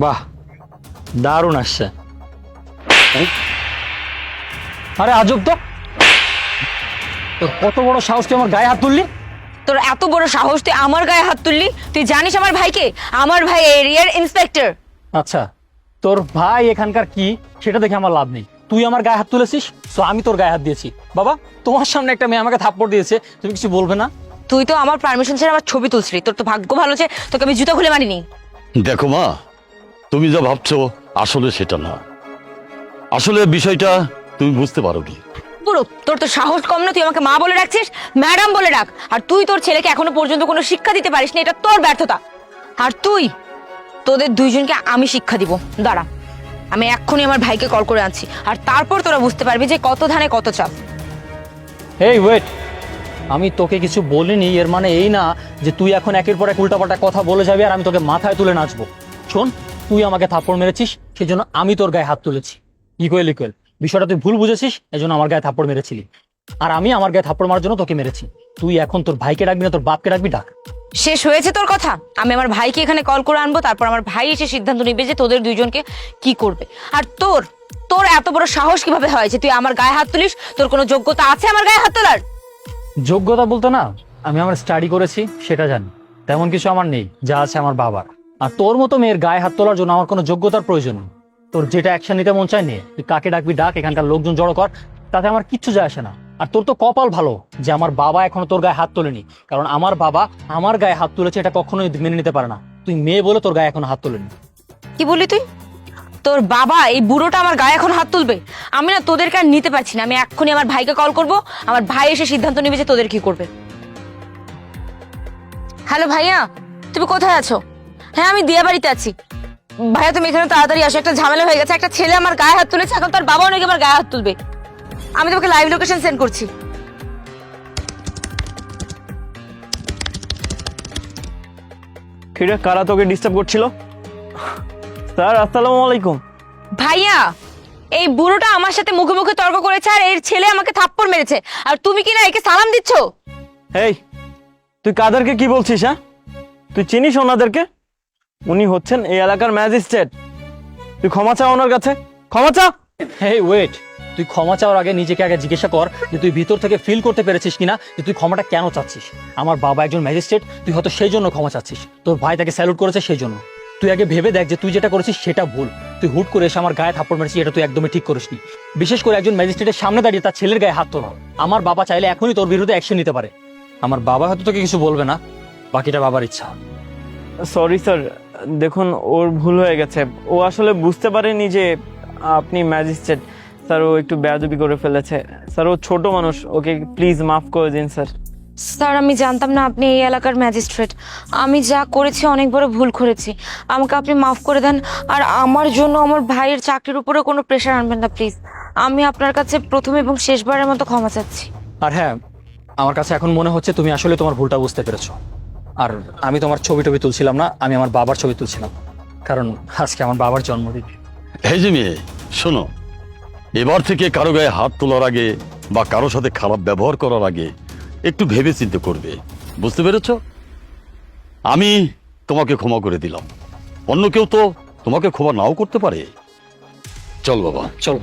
বাহ, দারুণ আসছে। আরে আজব তো, তোর কত বড় সাহস তুই আমার গায়ে হাত তুললি? তোর এত বড় সাহস তুই আমার গায়ে হাত তুললি? তুই জানিস আমার ভাইকে? আমার ভাই এরিয়ার ইন্সপেক্টর। আচ্ছা, তোর ভাই এখানকার কি সেটা দেখে আমার লাভ নেই। তুই আমার গায়ে হাত তুলেছিস, সো আমি তোর গায়ে হাত দিয়েছি। বাবা, তোমার সামনে একটা মেয়ে আমাকে থাপ্পড় দিয়েছে, তুমি কিছু বলবে না? তুই তো আমার পারমিশন ছাড়া আমার ছবি তুলছিলি। তোর তো ভাগ্য ভালো যে তোকে আমি জুতা খুলে মারিনি। দেখো মা, তুমি যা ভাবছো আসলে সেটা না। আসলে বিষয়টা তুমি বুঝতে পারোনি। বুড়ো, তোর তো সাহস কম না, তুই আমাকে মা বলে ডাকছিস? ম্যাডাম বলে ডাক। আর তুই তোর ছেলেকে এখনো পর্যন্ত কোনো শিক্ষা দিতে পারিস না, এটা তোর ব্যর্থতা। আর তোদের দুইজনকে আমি শিক্ষা দিব। দাঁড়া, আমি এক্ষুনি আমার ভাইকে কল করে আনছি, আর তারপর তোরা বুঝতে পারবি যে কত ধানে কত চাল। এই ওয়েট, আমি তোকে কিছু বলিনি, এর মানে এই না যে তুই এখন একের পর এক উল্টাপাল্টা কথা বলে যাবি আর আমি তোকে মাথায় তুলে নাচবো। শোন, তুই আমাকে থাপ্পড় মেরেছিস, সেজন্য আমি তোর গায়ে হাত তুলেছি। ইকুয়াল ইকুয়াল, বিষয়টা তুই ভুল বুঝেছিস, এজন্য আমার গায়ে থাপ্পড় মেরেছিলি। আর আমি আমার গায়ে থাপ্পড় মারার জন্য তোকে মেরেছি। তুই এখন তোর ভাইকে ডাকবি না তোর বাপকে ডাকবি? ডাক। শেষ হয়েছে তোর কথা? আমি আমার ভাইকে এখানে কল করে আনবো, তারপর আমার ভাই এসে সিদ্ধান্ত নেবে যে তোদের দুইজনকে কি করবে। আর তোর এত বড় সাহস কিভাবে হয় যে তুই আমার গায়ে হাত তুলিস? তোর কোনো যোগ্যতা আছে আমার গায়ে হাত তোলার? যোগ্যতা বলতে না, আমি আমার স্টাডি করেছি সেটা জানি, তেমন কিছু আমার নেই, যা আছে আমার বাবার। আর তোর মতো মেয়ের গায়ে হাত তোলার জন্য আমার কোনো যোগ্যতার প্রয়োজন নেই। তোর যেটা অ্যাকশন নিতে মন চায় নে, তুই কাকে ডাকবি ডাক, এখানকার লোকজন জড়ো কর, তাতে আমার কিচ্ছু যায় আসে না। আর তোর তো কপাল ভালো যে আমার বাবা এখনো তোর গায়ে হাত তোলেনি, কারণ আমার বাবা আমার গায়ে হাত তুলেছে এটা কখনোই মেনে নিতে পারে না। তুই মেয়ে বলে তোর গায়ে এখনো হাত তোলেনি। কি বললি তুই? তোর বাবা, এই বুড়োটা আমার গায়ে এখন হাত তুলবে? আমি না তোদেরকে আর নিতে পারছি না। আমি এক্ষুনি আমার ভাইকে কল করব, আমার ভাই এসে সিদ্ধান্ত নেবে যে তোদের কি করবে। হ্যালো ভাইয়া, তুমি কোথায় আছো? হ্যাঁ, আমি দিয়া বাড়িতে আছি। ভাইয়া তুমি এখানে তাড়াতাড়ি আসো, একটা ঝামেলা হয়ে গেছে। একটা ছেলে আমার গায়ে হাত তুলেছে, এখন তার বাবাও নাকি আমার গায়ে হাত তুলবে। আমি তোমাকে লাইভ লোকেশন সেন্ড করছি। কিরে, কারা তোকে ডিস্টার্ব করছিল? স্যার আসসালামু আলাইকুম। ভাইয়া, এই বুড়োটা আমার সাথে মুখে মুখে তর্ক করেছে, আর এর ছেলে আমাকে থাপ্পড় মেরেছে, আর তুমি কি না একে সালাম দিচ্ছ? এই, তুই কাদেরকে কি বলছিস? হ্যাঁ, তুই চিনিস ওনাদেরকে? উনি হচ্ছেন এই এলাকার ম্যাজিস্ট্রেট। তুই ক্ষমা চা ওনার কাছে, ক্ষমা চা। হেই ওয়েট, তুই ক্ষমা চাওয়ার আগে নিজেকে আগে জিজ্ঞাসা কর যে তুই ভিতর থেকে ফিল করতে পেরেছিস কিনা যে তুই ক্ষমাটা কেন চাচ্ছিস। আমার বাবা একজন ম্যাজিস্ট্রেট, তুই হয়তো সেই জন্য ক্ষমা চাচ্ছিস, তোর ভাই তাকে স্যালুট করেছে সেই জন্য। তুই আগে ভেবে দেখ যে তুই যেটা করেছিস সেটা ভুল। তুই হুট করে এসে আমার গায়ে থাপ্পড় মেরেছিস, এটা তুই একদমই ঠিক করিসনি। বিশেষ করে একজন ম্যাজিস্ট্রেটের সামনে দাঁড়িয়ে তার ছেলের গায়ে হাত তোলা। আমার বাবা চাইলে এখনই তোর বিরুদ্ধে অ্যাকশন নিতে পারে। আমার বাবা হয়তো তোকে কিছু বলবে না, বাকিটা বাবার ইচ্ছা। সরি স্যার, দেখুন ওর ভুল হয়ে গেছে। ও আসলে বুঝতে পারেনি যে আপনি ম্যাজিস্ট্রেট। স্যার, ও একটু বেয়াদবি করে ফেলেছে। স্যার, ও ছোট মানুষ, ওকে প্লিজ মাফ করে দিন স্যার। স্যার, আমি জানতাম না আপনি এই এলাকার ম্যাজিস্ট্রেট। আমি যা করেছি অনেক বড় ভুল করেছি, আমাকে আপনি মাফ করে দেন। আর আমার জন্য আমার ভাইয়ের চাকরির উপরে কোনো প্রেশার আনবেন না প্লিজ। আমি আপনার কাছে প্রথম এবং শেষবারের মতো ক্ষমা চাচ্ছি। আর হ্যাঁ, আমার কাছে এখন মনে হচ্ছে তুমি আসলে তোমার ভুলটা বুঝতে পেরেছো। আর আমি তোমার ছবি টবি তুলছিলাম না, আমি আমার বাবার ছবি তুলছিলাম, কারণ আজকে আমার বাবার জন্মদিন। এই যে মেয়ে, শোনো, এবার থেকে কারো গায়ে হাত তোলার আগে বা কারো সাথে খারাপ ব্যবহার করার আগে একটু ভেবে চিন্তে করবে, বুঝতে পেরেছ? আমি তোমাকে ক্ষমা করে দিলাম, অন্য কেউ তো তোমাকে ক্ষমা নাও করতে পারে। চল বাবা, চলো।